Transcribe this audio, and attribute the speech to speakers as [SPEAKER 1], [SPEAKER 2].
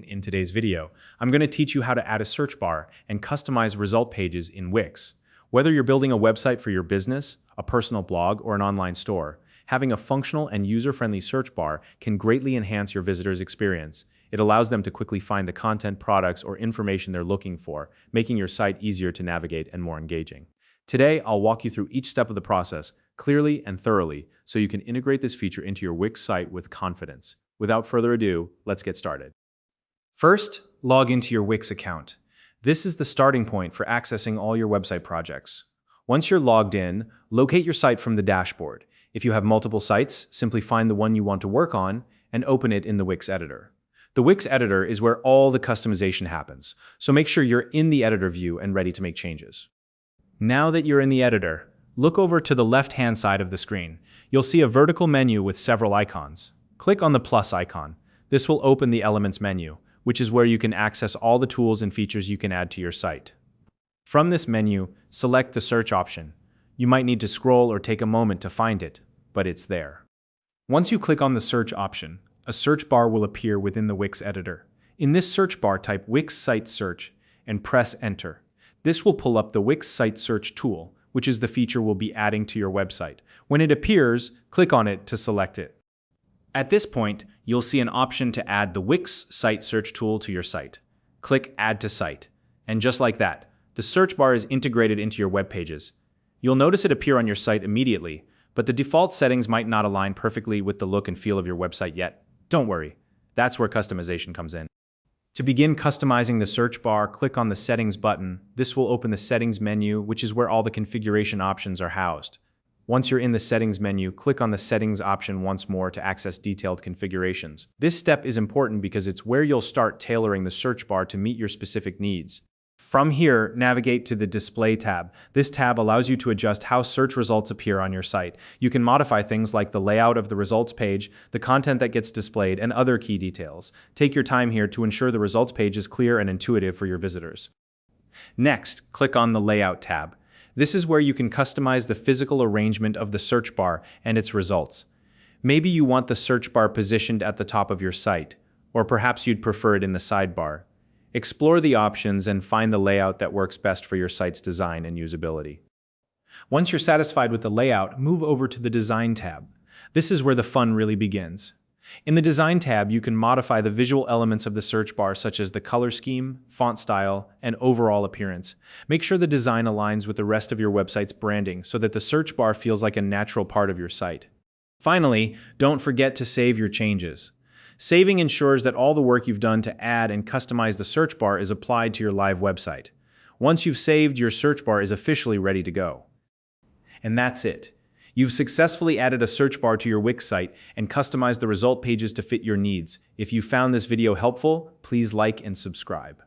[SPEAKER 1] In today's video, I'm going to teach you how to add a search bar and customize result pages in Wix. Whether you're building a website for your business, a personal blog, or an online store, having a functional and user-friendly search bar can greatly enhance your visitors' experience. It allows them to quickly find the content, products, or information they're looking for, making your site easier to navigate and more engaging. Today, I'll walk you through each step of the process clearly and thoroughly so you can integrate this feature into your Wix site with confidence. Without further ado, let's get started. First, log into your Wix account. This is the starting point for accessing all your website projects. Once you're logged in, locate your site from the dashboard. If you have multiple sites, simply find the one you want to work on and open it in the Wix Editor. The Wix Editor is where all the customization happens, so make sure you're in the editor view and ready to make changes. Now that you're in the editor, look over to the left-hand side of the screen. You'll see a vertical menu with several icons. Click on the plus icon. This will open the Elements menu, which is where you can access all the tools and features you can add to your site. From this menu, select the search option. You might need to scroll or take a moment to find it, but it's there. Once you click on the search option, a search bar will appear within the Wix Editor. In this search bar, type Wix Site Search and press Enter. This will pull up the Wix Site Search tool, which is the feature we'll be adding to your website. When it appears, click on it to select it. At this point, you'll see an option to add the Wix Site Search tool to your site. Click Add to Site. And just like that, the search bar is integrated into your web pages. You'll notice it appear on your site immediately, but the default settings might not align perfectly with the look and feel of your website yet. Don't worry, that's where customization comes in. To begin customizing the search bar, click on the Settings button. This will open the Settings menu, which is where all the configuration options are housed. Once you're in the Settings menu, click on the Settings option once more to access detailed configurations. This step is important because it's where you'll start tailoring the search bar to meet your specific needs. From here, navigate to the Display tab. This tab allows you to adjust how search results appear on your site. You can modify things like the layout of the results page, the content that gets displayed, and other key details. Take your time here to ensure the results page is clear and intuitive for your visitors. Next, click on the Layout tab. This is where you can customize the physical arrangement of the search bar and its results. Maybe you want the search bar positioned at the top of your site, or perhaps you'd prefer it in the sidebar. Explore the options and find the layout that works best for your site's design and usability. Once you're satisfied with the layout, move over to the Design tab. This is where the fun really begins. In the Design tab, you can modify the visual elements of the search bar, such as the color scheme, font style, and overall appearance. Make sure the design aligns with the rest of your website's branding so that the search bar feels like a natural part of your site. Finally, don't forget to save your changes. Saving ensures that all the work you've done to add and customize the search bar is applied to your live website. Once you've saved, your search bar is officially ready to go. And that's it. You've successfully added a search bar to your Wix site and customized the result pages to fit your needs. If you found this video helpful, please like and subscribe.